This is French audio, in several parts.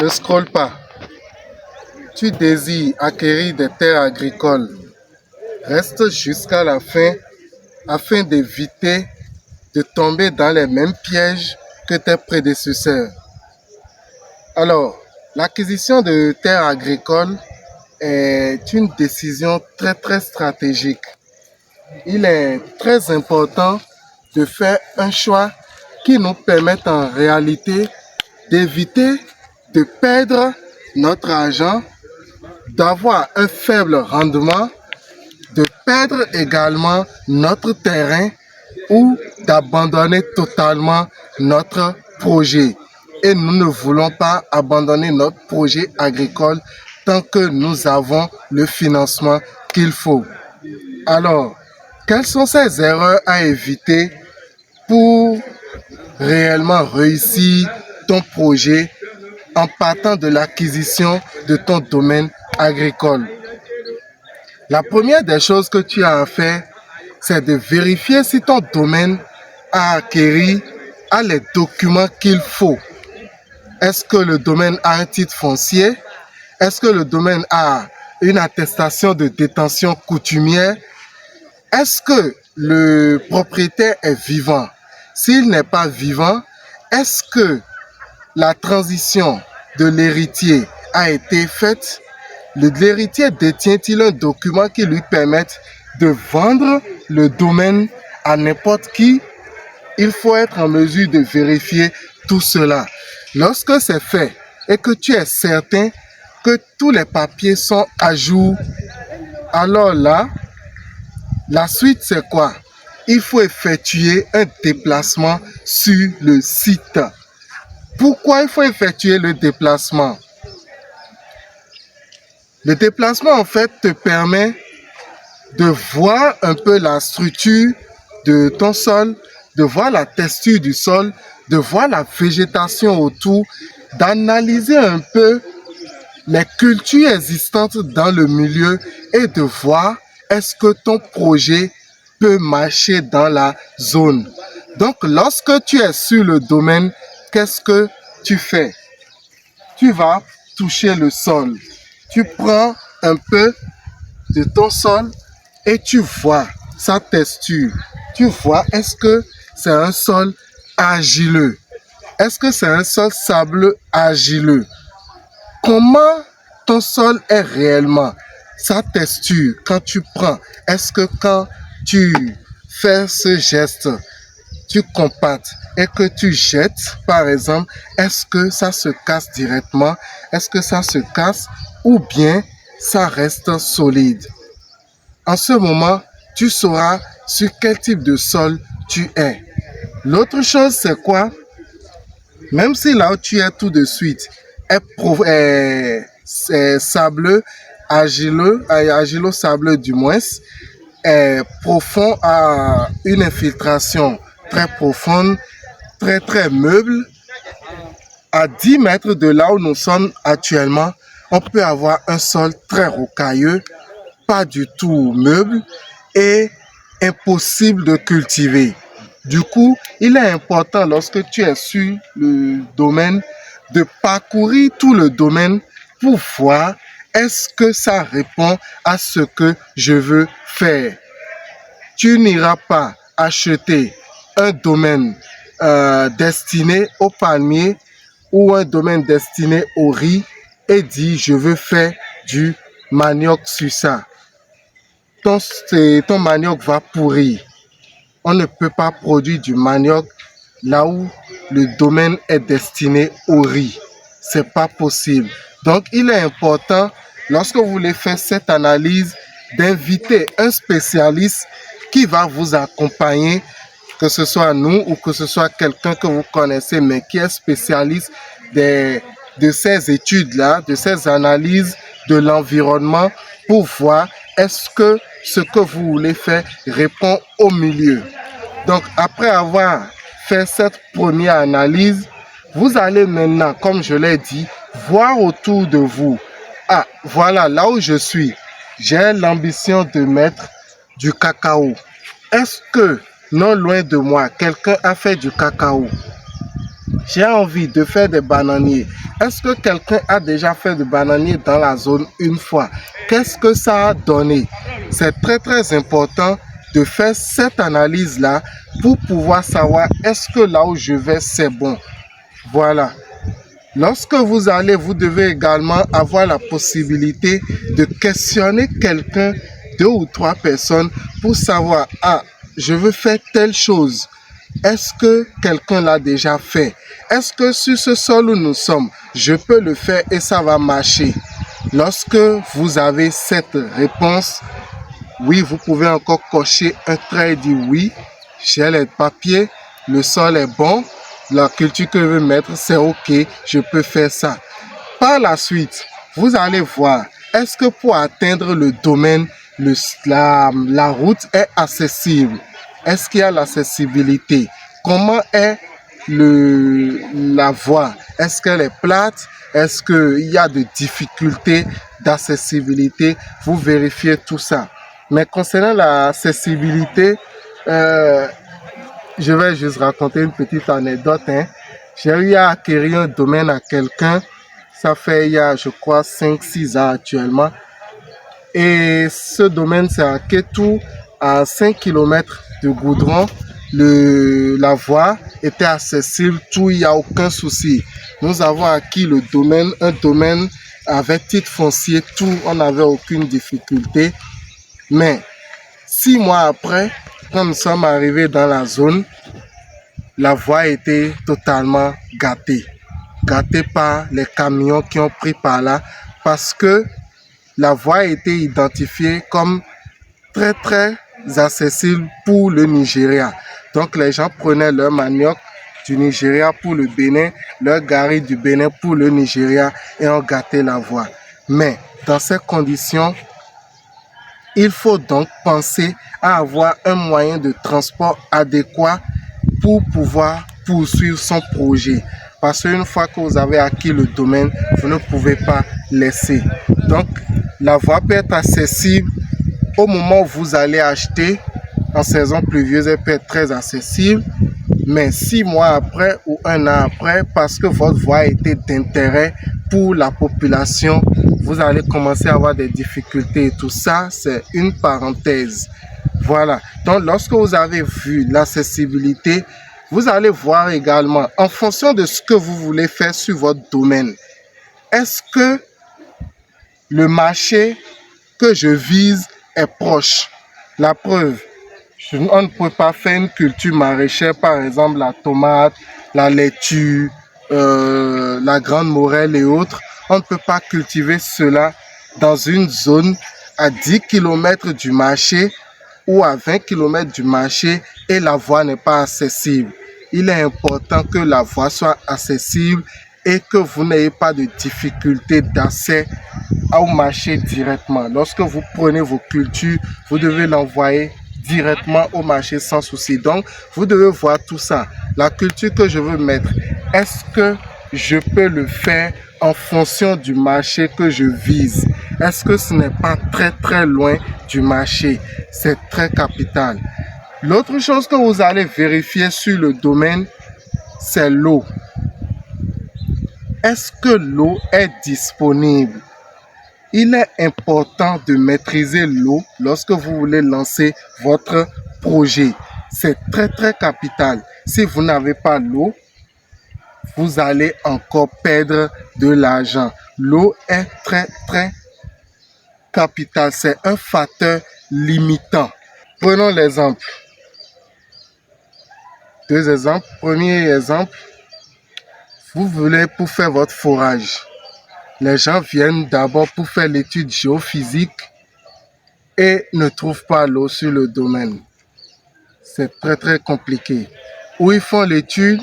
Ne scrolle pas. Tu désires acquérir des terres agricoles. Reste jusqu'à la fin afin d'éviter de tomber dans les mêmes pièges que tes prédécesseurs. Alors, l'acquisition de terres agricoles est une décision très stratégique. Il est très important de faire un choix qui nous permette en réalité d'éviter de perdre notre argent, d'avoir un faible rendement, de perdre également notre terrain ou d'abandonner totalement notre projet. Et nous ne voulons pas abandonner notre projet agricole tant que nous avons le financement qu'il faut. Alors, quelles sont ces erreurs à éviter pour réellement réussir ton projet en partant de l'acquisition de ton domaine agricole? La première des choses que tu as à faire, c'est de vérifier si ton domaine a acquis les documents qu'il faut. Est-ce que le domaine a un titre foncier? Est-ce que le domaine a une attestation de détention coutumière? Est-ce que le propriétaire est vivant? S'il n'est pas vivant, est-ce que la transition de l'héritier a été faite? L'héritier détient-il un document qui lui permette de vendre le domaine à n'importe qui? Il faut être en mesure de vérifier tout cela. Lorsque c'est fait et que tu es certain que tous les papiers sont à jour, alors là, la suite c'est quoi? Il faut effectuer un déplacement sur le site. Pourquoi il faut effectuer le déplacement? Le déplacement en fait te permet de voir un peu la structure de ton sol, de voir la texture du sol, de voir la végétation autour, d'analyser un peu les cultures existantes dans le milieu et de voir est-ce que ton projet peut marcher dans la zone. Donc, lorsque tu es sur le domaine, qu'est-ce que tu fais? Tu vas toucher le sol. Tu prends un peu de ton sol et tu vois sa texture. Tu vois, est-ce que c'est un sol argileux? Est-ce que c'est un sol sableux argileux? Comment ton sol est réellement? Sa texture, quand tu prends, est-ce que quand tu fais ce geste, tu compactes et que tu jettes, par exemple, est-ce que ça se casse directement? Est-ce que ça se casse ou bien ça reste solide? En ce moment, tu sauras sur quel type de sol tu es. L'autre chose, c'est quoi? Même si là où tu es tout de suite est sableux, argilo-sableux du moins, est profond, à une infiltration très profonde, très meuble. À 10 mètres de là où nous sommes actuellement, on peut avoir un sol très rocailleux, pas du tout meuble et impossible de cultiver. Du coup, il est important lorsque tu es sur le domaine de parcourir tout le domaine pour voir est-ce que ça répond à ce que je veux faire. Tu n'iras pas acheter un domaine destiné au palmier ou un domaine destiné au riz et dire je veux faire du manioc sur ça. Ton manioc va pourrir. On ne peut pas produire du manioc là où le domaine est destiné au riz. C'est pas possible. Donc, il est important, lorsque vous voulez faire cette analyse, d'inviter un spécialiste qui va vous accompagner, que ce soit nous ou que ce soit quelqu'un que vous connaissez, mais qui est spécialiste de ces études-là, de ces analyses de l'environnement pour voir est-ce que ce que vous voulez faire répond au milieu. Donc, après avoir fait cette première analyse, vous allez maintenant, comme je l'ai dit, voir autour de vous. Ah, voilà, là où je suis, j'ai l'ambition de mettre du cacao. Est-ce que, non loin de moi, quelqu'un a fait du cacao? j'ai envie de faire des bananiers. Est-ce que quelqu'un a déjà fait des bananiers dans la zone une fois? Qu'est-ce que ça a donné? C'est très important de faire cette analyse-là pour pouvoir savoir est-ce que là où je vais, c'est bon. Voilà. Lorsque vous allez, vous devez également avoir la possibilité de questionner quelqu'un, 2 ou 3 personnes, pour savoir, ah, je veux faire telle chose. Est-ce que quelqu'un l'a déjà fait? Est-ce que sur ce sol où nous sommes, je peux le faire et ça va marcher? Lorsque vous avez cette réponse, oui, vous pouvez encore cocher un trait et dire oui, j'ai les papiers, le sol est bon, la culture que je veux mettre, c'est ok, je peux faire ça. Par la suite, vous allez voir, est-ce que pour atteindre le domaine, la route est accessible? Est-ce qu'il y a l'accessibilité? Comment est la voie? Est-ce qu'elle est plate? Est-ce qu'il y a des difficultés d'accessibilité? Vous vérifiez tout ça. Mais concernant l'accessibilité, je vais juste raconter une petite anecdote. J'ai eu à acquérir un domaine à quelqu'un. Ça fait il y a, je crois, 5-6 ans actuellement. Et ce domaine, c'est à Kétou, à 5 km de goudron. La voie était accessible, tout, il n'y a aucun souci. Nous avons acquis le domaine, un domaine avec titre foncier, tout, on n'avait aucune difficulté. Mais 6 mois après, quand nous sommes arrivés dans la zone, la voie était totalement gâtée. Gâtée par les camions qui ont pris par là parce que la voie a été identifiée comme très accessible pour le Nigeria. Donc les gens prenaient leur manioc du Nigeria pour le Bénin, leur gari du Bénin pour le Nigeria et ont gâté la voie. Mais dans ces conditions, il faut donc penser à avoir un moyen de transport adéquat pour pouvoir poursuivre son projet. Parce qu'une fois que vous avez acquis le domaine, vous ne pouvez pas laisser. Donc, la voie peut être accessible au moment où vous allez acheter. En saison pluvieuse, elle peut être très accessible. Mais 6 mois après ou 1 an après, parce que votre voie a été d'intérêt pour la population, vous allez commencer à avoir des difficultés et tout ça, c'est une parenthèse. Voilà. Donc, lorsque vous avez vu l'accessibilité, vous allez voir également, en fonction de ce que vous voulez faire sur votre domaine, est-ce que le marché que je vise est proche? La preuve, on ne peut pas faire une culture maraîchère, par exemple la tomate, la laitue, la grande morelle et autres. On ne peut pas cultiver cela dans une zone à 10 km du marché ou à 20 km du marché et la voie n'est pas accessible. Il est important que la voie soit accessible et que vous n'ayez pas de difficulté d'accès au marché directement. Lorsque vous prenez vos cultures, vous devez l'envoyer directement au marché sans souci. Donc, vous devez voir tout ça. La culture que je veux mettre, est-ce que je peux le faire en fonction du marché que je vise? Est-ce que ce n'est pas très loin du marché? C'est très capital. L'autre chose que vous allez vérifier sur le domaine, c'est l'eau. Est-ce que l'eau est disponible? Il est important de maîtriser l'eau lorsque vous voulez lancer votre projet. C'est très capital. Si vous n'avez pas l'eau, vous allez encore perdre de l'argent. L'eau est très capital. C'est un facteur limitant. Prenons l'exemple. 2 exemples. Premier exemple, vous voulez pour faire votre forage. Les gens viennent d'abord pour faire l'étude géophysique et ne trouvent pas l'eau sur le domaine. C'est très compliqué. Ou ils font l'étude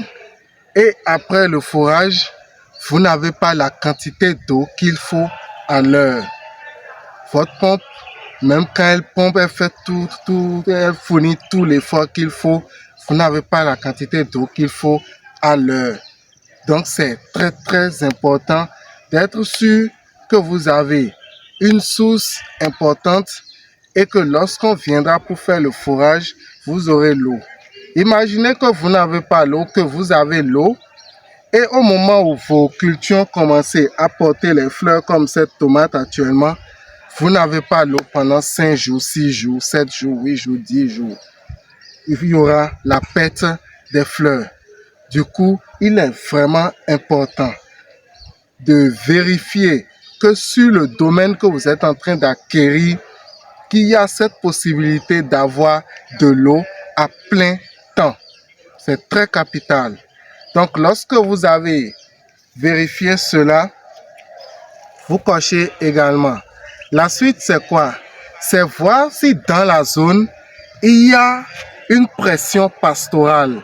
et après le forage, vous n'avez pas la quantité d'eau qu'il faut à l'heure. Votre pompe, même quand elle pompe, elle fait elle fournit tout l'effort qu'il faut. Vous n'avez pas la quantité d'eau qu'il faut à l'heure. Donc c'est très important d'être sûr que vous avez une source importante et que lorsqu'on viendra pour faire le forage, vous aurez l'eau. Imaginez que vous n'avez pas l'eau, que vous avez l'eau Et au moment où vos cultures ont commencé à porter les fleurs comme cette tomate actuellement, vous n'avez pas l'eau pendant 5 jours, 6 jours, 7 jours, 8 jours, 10 jours. Il y aura la perte des fleurs. Du coup, il est vraiment important de vérifier que sur le domaine que vous êtes en train d'acquérir, qu'il y a cette possibilité d'avoir de l'eau à plein temps. C'est très capital. Donc, lorsque vous avez vérifié cela, vous cochez également. La suite, c'est quoi? C'est voir si dans la zone, il y a une pression pastorale.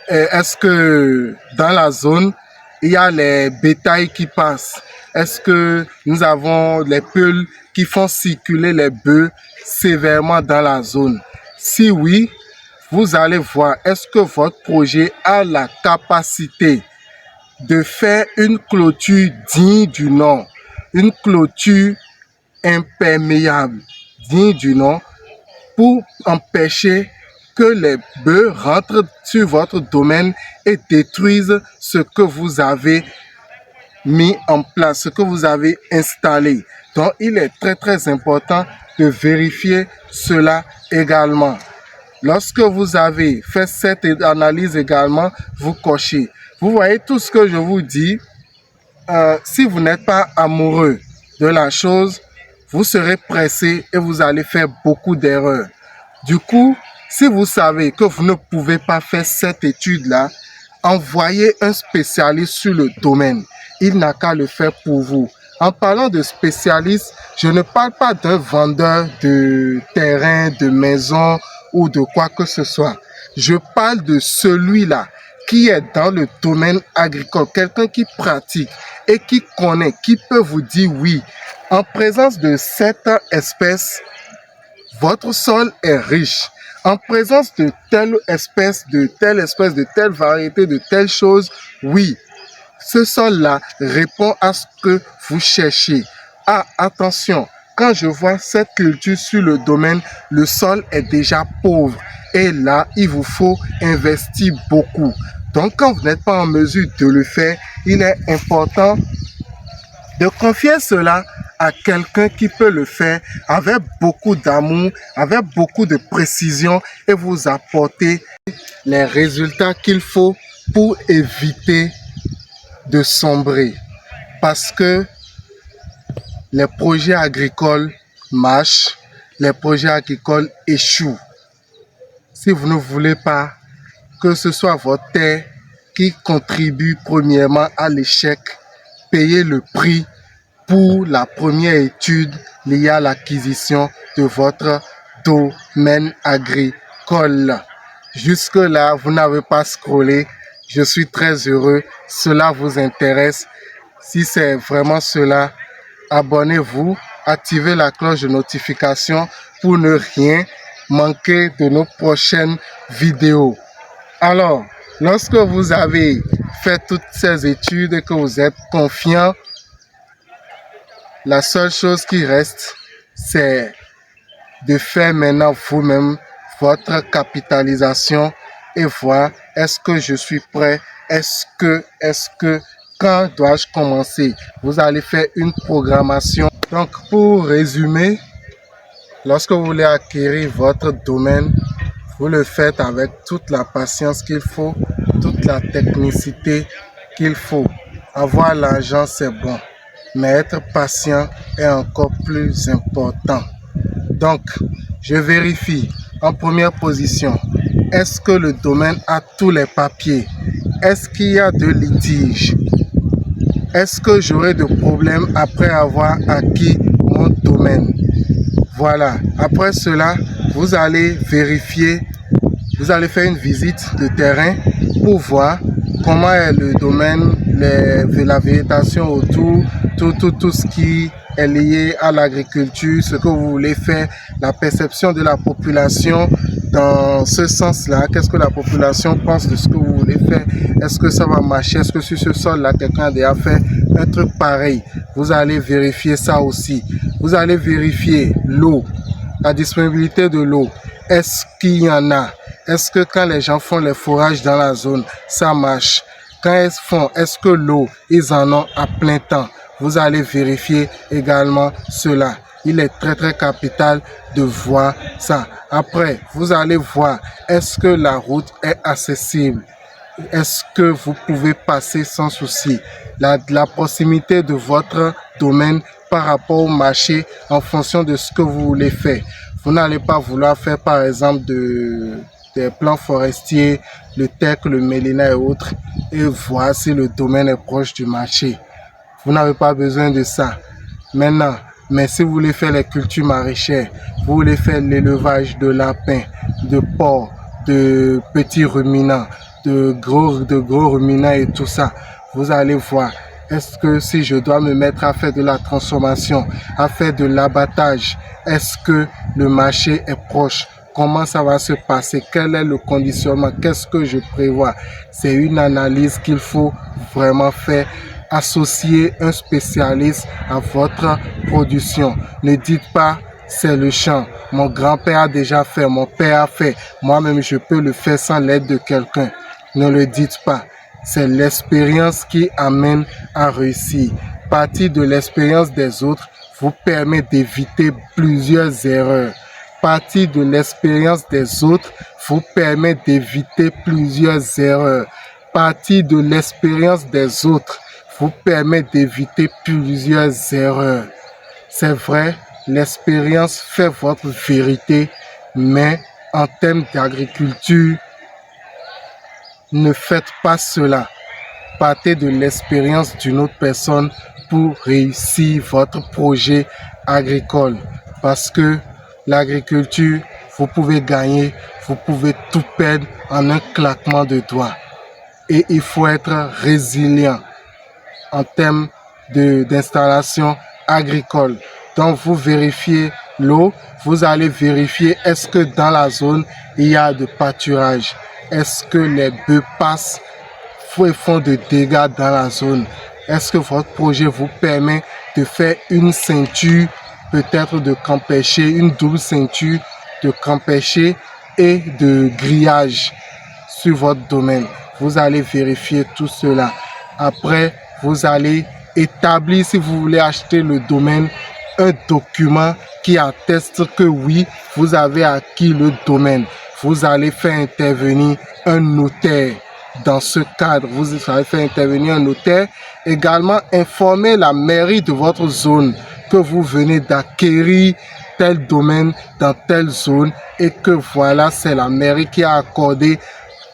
Est-ce que dans la zone, il y a les bétails qui passent? Est-ce que nous avons les peuls qui font circuler les bœufs sévèrement dans la zone? Si oui, vous allez voir, est-ce que votre projet a la capacité de faire une clôture digne du nom, une clôture imperméable, digne du nom, pour empêcher que les bœufs rentrent sur votre domaine et détruisent ce que vous avez mis en place, ce que vous avez installé. Donc, il est très important de vérifier cela également. Lorsque vous avez fait cette analyse également, vous cochez. Vous voyez tout ce que je vous dis. Si vous n'êtes pas amoureux de la chose, vous serez pressé et vous allez faire beaucoup d'erreurs. Du coup, si vous savez que vous ne pouvez pas faire cette étude-là, envoyez un spécialiste sur le domaine. Il n'a qu'à le faire pour vous. En parlant de spécialiste, je ne parle pas d'un vendeur de terrain, de maison ou de quoi que ce soit. Je parle de celui-là qui est dans le domaine agricole, quelqu'un qui pratique et qui connaît, qui peut vous dire oui, en présence de cette espèce, votre sol est riche. En présence de telle espèce, de telle variété, de telle chose, oui, ce sol-là répond à ce que vous cherchez. Ah, attention, quand je vois cette culture sur le domaine, le sol est déjà pauvre. Et là, il vous faut investir beaucoup. Donc, quand vous n'êtes pas en mesure de le faire, il est important de confier cela à quelqu'un qui peut le faire avec beaucoup d'amour, avec beaucoup de précision et vous apporter les résultats qu'il faut pour éviter de sombrer. Parce que les projets agricoles marchent, les projets agricoles échouent. Si vous ne voulez pas que ce soit votre terre qui contribue premièrement à l'échec, payez le prix pour la première étude liée à l'acquisition de votre domaine agricole. Jusque-là, vous n'avez pas scrollé. Je suis très heureux. Cela vous intéresse. Si c'est vraiment cela, abonnez-vous, activez la cloche de notification pour ne rien manquer de nos prochaines vidéos. Alors, lorsque vous avez fait toutes ces études et que vous êtes confiant, la seule chose qui reste, c'est de faire maintenant vous-même votre capitalisation et voir est-ce que je suis prêt, est-ce que, quand dois-je commencer? Vous allez faire une programmation. Donc, pour résumer, lorsque vous voulez acquérir votre domaine, vous le faites avec toute la patience qu'il faut, toute la technicité qu'il faut. Avoir l'argent, c'est bon, mais être patient est encore plus important. Donc, je vérifie en première position, est-ce que le domaine a tous les papiers? Est-ce qu'il y a de litiges? Est-ce que j'aurai de problèmes après avoir acquis mon domaine? Voilà, après cela, vous allez vérifier, vous allez faire une visite de terrain pour voir comment est le domaine, la végétation autour, tout ce qui est lié à l'agriculture, ce que vous voulez faire, la perception de la population dans ce sens-là. Qu'est-ce que la population pense de ce que vous voulez faire? Est-ce que ça va marcher? Est-ce que sur ce sol-là, quelqu'un a déjà fait un truc pareil? Vous allez vérifier ça aussi. Vous allez vérifier l'eau, la disponibilité de l'eau. Est-ce qu'il y en a? Est-ce que quand les gens font les forages dans la zone, ça marche? Quand elles font, est-ce que l'eau, ils en ont à plein temps? Vous allez vérifier également cela. Il est très très capital de voir ça. Après, vous allez voir, est-ce que la route est accessible? Est-ce que vous pouvez passer sans souci? La proximité de votre domaine par rapport au marché en fonction de ce que vous voulez faire. Vous n'allez pas vouloir faire par exemple des plans forestiers, le teck, le mélina et autres, et voir si le domaine est proche du marché. Vous n'avez pas besoin de ça. Maintenant, mais si vous voulez faire les cultures maraîchères, vous voulez faire l'élevage de lapins, de porcs, de petits ruminants, de gros ruminants et tout ça, vous allez voir. Est-ce que si je dois me mettre à faire de la transformation, à faire de l'abattage, est-ce que le marché est proche? Comment ça va se passer? Quel est le conditionnement? Qu'est-ce que je prévois? C'est une analyse qu'il faut vraiment faire. Associer un spécialiste à votre production. Ne dites pas c'est le champ. Mon grand-père a déjà fait, mon père a fait. Moi-même, je peux le faire sans l'aide de quelqu'un. Ne le dites pas. C'est l'expérience qui amène à réussir. Partir de l'expérience des autres vous permet d'éviter plusieurs erreurs. Partir de l'expérience des autres vous permet d'éviter plusieurs erreurs. Partir de l'expérience des autres vous permet d'éviter plusieurs erreurs. C'est vrai, l'expérience fait votre vérité, mais en termes d'agriculture, ne faites pas cela. Partez de l'expérience d'une autre personne pour réussir votre projet agricole. Parce que l'agriculture, vous pouvez gagner, vous pouvez tout perdre en un claquement de doigts. Et il faut être résilient en termes d'installation agricole. Donc vous vérifiez l'eau, vous allez vérifier est-ce que dans la zone il y a de pâturage, est-ce que les bœufs passent et font de dégâts dans la zone, est-ce que votre projet vous permet de faire une ceinture peut-être de camp-pêcher, une double ceinture de camp-pêcher et de grillage sur votre domaine. Vous allez vérifier tout cela. Après, vous allez établir, si vous voulez acheter le domaine, un document qui atteste que oui, vous avez acquis le domaine. Vous allez faire intervenir un notaire. Dans ce cadre, vous allez faire intervenir un notaire. Également, informer la mairie de votre zone que vous venez d'acquérir tel domaine dans telle zone et que voilà, c'est la mairie qui a accordé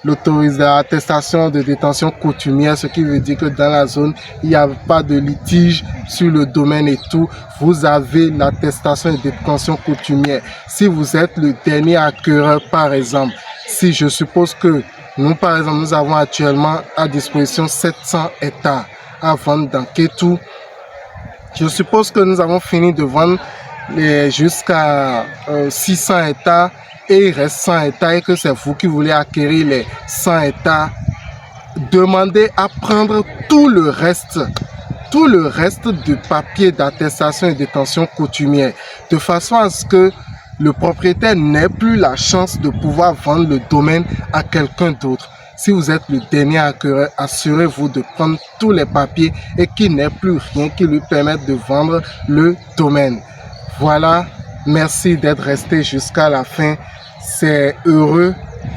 l'attestation de détention coutumière, ce qui veut dire que dans la zone, il n'y a pas de litige sur le domaine et tout. Vous avez l'attestation de détention coutumière. Si vous êtes le dernier acquéreur, par exemple, si je suppose que nous, par exemple, nous avons actuellement à disposition 700 hectares à vendre dans Kétou, je suppose que nous avons fini de vendre jusqu'à 600 hectares et il reste 100 hectares et que c'est vous qui voulez acquérir les 100 hectares, demandez à prendre tout le reste du papier d'attestation et détention coutumière, de façon à ce que le propriétaire n'ait plus la chance de pouvoir vendre le domaine à quelqu'un d'autre. Si vous êtes le dernier acquéreur, assurez-vous de prendre tous les papiers et qu'il n'ait plus rien qui lui permette de vendre le domaine. Voilà, merci d'être resté jusqu'à la fin. C'est heureux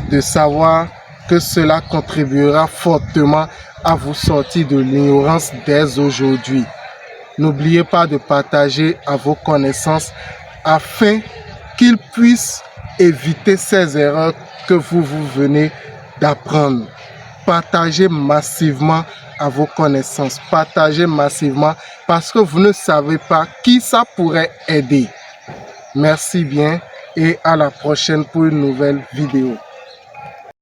de savoir que cela contribuera fortement à vous sortir de l'ignorance dès aujourd'hui. N'oubliez pas de partager à vos connaissances afin qu'ils puissent éviter ces erreurs que vous venez d'apprendre. Partagez massivement à vos connaissances. Partagez massivement parce que vous ne savez pas qui ça pourrait aider. Merci bien et à la prochaine pour une nouvelle vidéo.